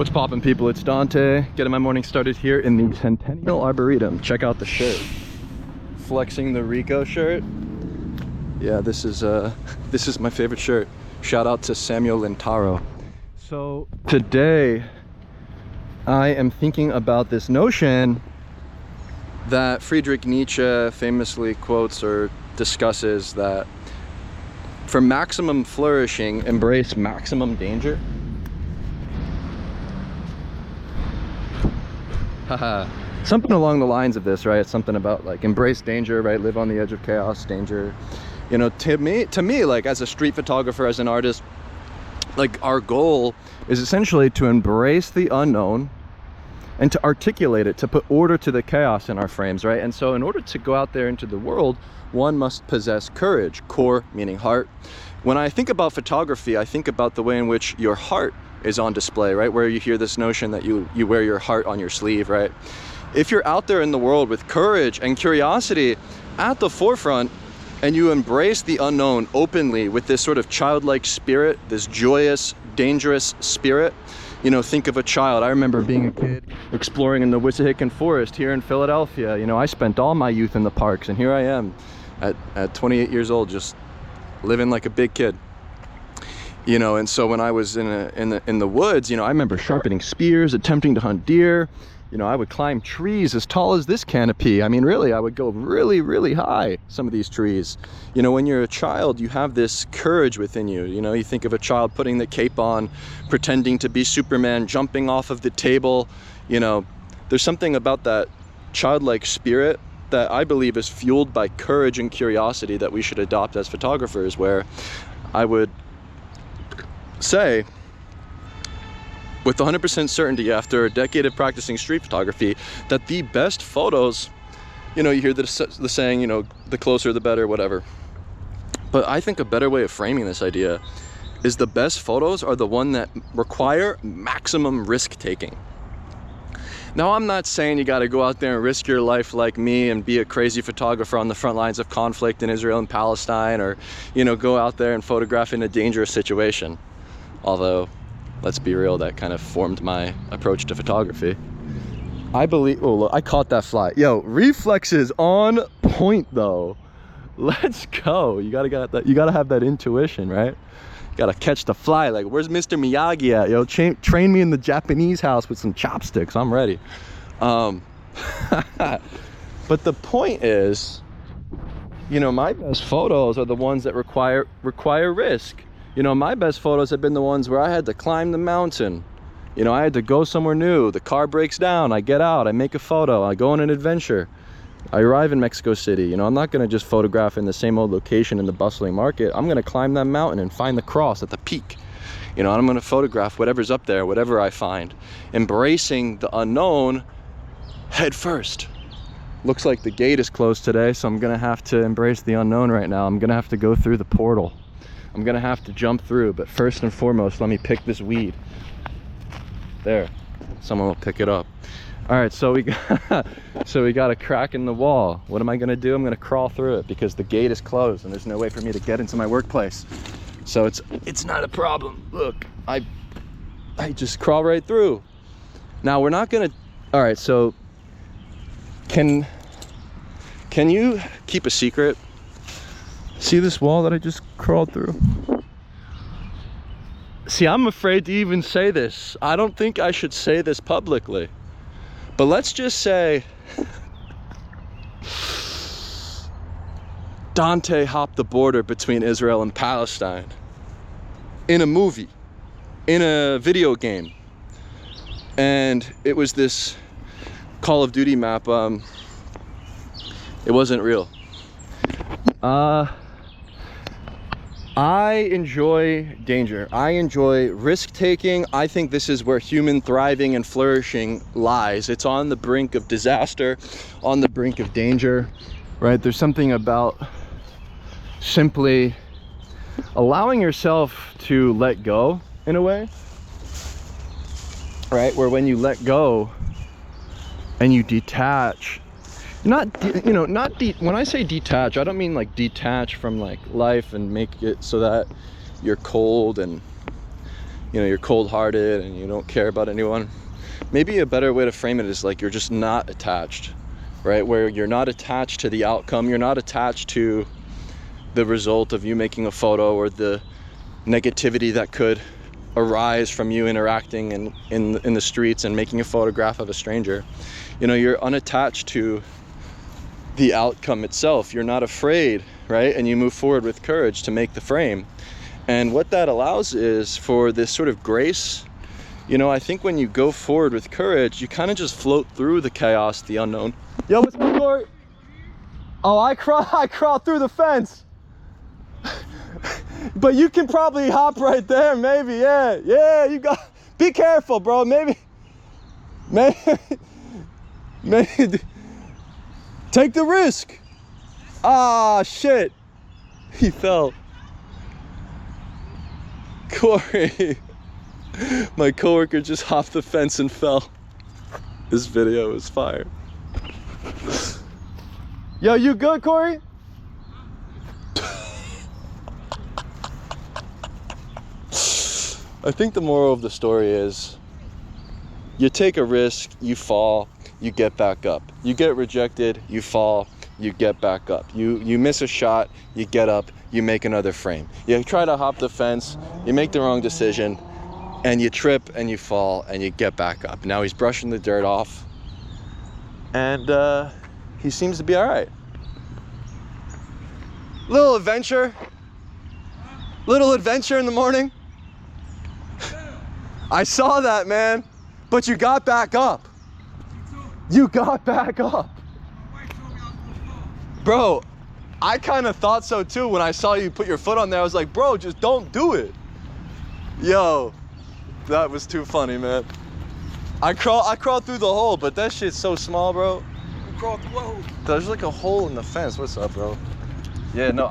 What's poppin', people? It's Dante, getting my morning started here in the Centennial Arboretum. Check out the shirt. Flexing the Rico shirt. Yeah, this is my favorite shirt. Shout out to Samuel Lintaro. So today I am thinking about this notion that Friedrich Nietzsche famously quotes or discusses, that for maximum flourishing, embrace maximum danger. Haha. Something along the lines of this, right? It's something about like embrace danger, right? Live on the edge of chaos, danger. You know, to me, like as a street photographer, as an artist, like our goal is essentially to embrace the unknown and to articulate it, to put order to the chaos in our frames, right? And so in order to go out there into the world, one must possess courage, core meaning heart. When I think about photography, I think about the way in which your heart is on display, right? Where you hear this notion that you wear your heart on your sleeve, right? If you're out there in the world with courage and curiosity at the forefront, and you embrace the unknown openly with this sort of childlike spirit, this joyous, dangerous spirit, you know, think of a child. I remember being a kid exploring in the Wissahickon Forest here in Philadelphia. You know, I spent all my youth in the parks, and here I am at 28 years old, just living like a big kid. You know, and so when I was in the woods, you know, I remember sharpening spears, attempting to hunt deer. You know, I would climb trees as tall as this canopy. I mean, really, I would go really, really high, some of these trees. You know, when you're a child, you have this courage within you. You know, you think of a child putting the cape on, pretending to be Superman, jumping off of the table. You know, there's something about that childlike spirit that I believe is fueled by courage and curiosity that we should adopt as photographers, where I would say with 100% certainty after a decade of practicing street photography that the best photos, you know, you hear the saying, you know, the closer the better, whatever. But I think a better way of framing this idea is the best photos are the one that require maximum risk taking. Now, I'm not saying you got to go out there and risk your life like me and be a crazy photographer on the front lines of conflict in Israel and Palestine, or, you know, go out there and photograph in a dangerous situation. Although, let's be real, that kind of formed my approach to photography. I believe, oh look, I caught that fly. Yo, reflexes on point though. Let's go. You gotta have that intuition, right? You gotta catch the fly. Like, where's Mr. Miyagi at? Yo, train me in the Japanese house with some chopsticks. I'm ready. But the point is, you know, my best photos are the ones that require risk. You know, my best photos have been the ones where I had to climb the mountain. You know, I had to go somewhere new. The car breaks down. I get out. I make a photo. I go on an adventure. I arrive in Mexico City. You know, I'm not going to just photograph in the same old location in the bustling market. I'm going to climb that mountain and find the cross at the peak. You know, and I'm going to photograph whatever's up there, whatever I find. Embracing the unknown head first. Looks like the gate is closed today, so I'm going to have to embrace the unknown right now. I'm going to have to go through the portal. I'm gonna have to jump through, but first and foremost, let me pick this weed. There, someone will pick it up. All right, so we got a crack in the wall. What am I gonna do? I'm gonna crawl through it because the gate is closed and there's no way for me to get into my workplace. So it's not a problem. Look, I just crawl right through. Now we're not gonna. All right, so can you keep a secret? See this wall that I just crawled through? See, I'm afraid to even say this. I don't think I should say this publicly. But let's just say Dante hopped the border between Israel and Palestine in a movie, in a video game. And it was this Call of Duty map. It wasn't real. I enjoy danger. I enjoy risk-taking. I think this is where human thriving and flourishing lies. It's on the brink of disaster, on the brink of danger, right? There's something about simply allowing yourself to let go in a way, right? Where when you let go and you detach, when I say detach, I don't mean like detach from like life and make it so that you're cold and you know, you're cold-hearted and you don't care about anyone. Maybe a better way to frame it is like you're just not attached, right? Where you're not attached to the outcome, you're not attached to the result of you making a photo or the negativity that could arise from you interacting in the streets and making a photograph of a stranger. You know, you're unattached to the outcome itself. You're not afraid, right? And you move forward with courage to make the frame. And what that allows is for this sort of grace. You know, I think when you go forward with courage, you kind of just float through the chaos, the unknown. Yo, what's up, Corey? Oh, I crawled through the fence. But you can probably hop right there, maybe. Yeah, you got, be careful, bro. Maybe, take the risk. Ah, shit. He fell. Corey, my coworker just hopped the fence and fell. This video is fire. Yo, you good, Corey? I think the moral of the story is you take a risk, you fall, you get back up. You get rejected, you fall, you get back up. You miss a shot, you get up, you make another frame. You try to hop the fence, you make the wrong decision, and you trip and you fall and you get back up. Now he's brushing the dirt off and he seems to be all right. Little adventure in the morning. I saw that, man, but you got back up. You got back up. Bro, I kind of thought so too when I saw you put your foot on there. I was like, bro, just don't do it. Yo, that was too funny, man. I crawled through the hole, but that shit's so small, bro. You crawled through what hole? There's like a hole in the fence. What's up, bro? Yeah, no.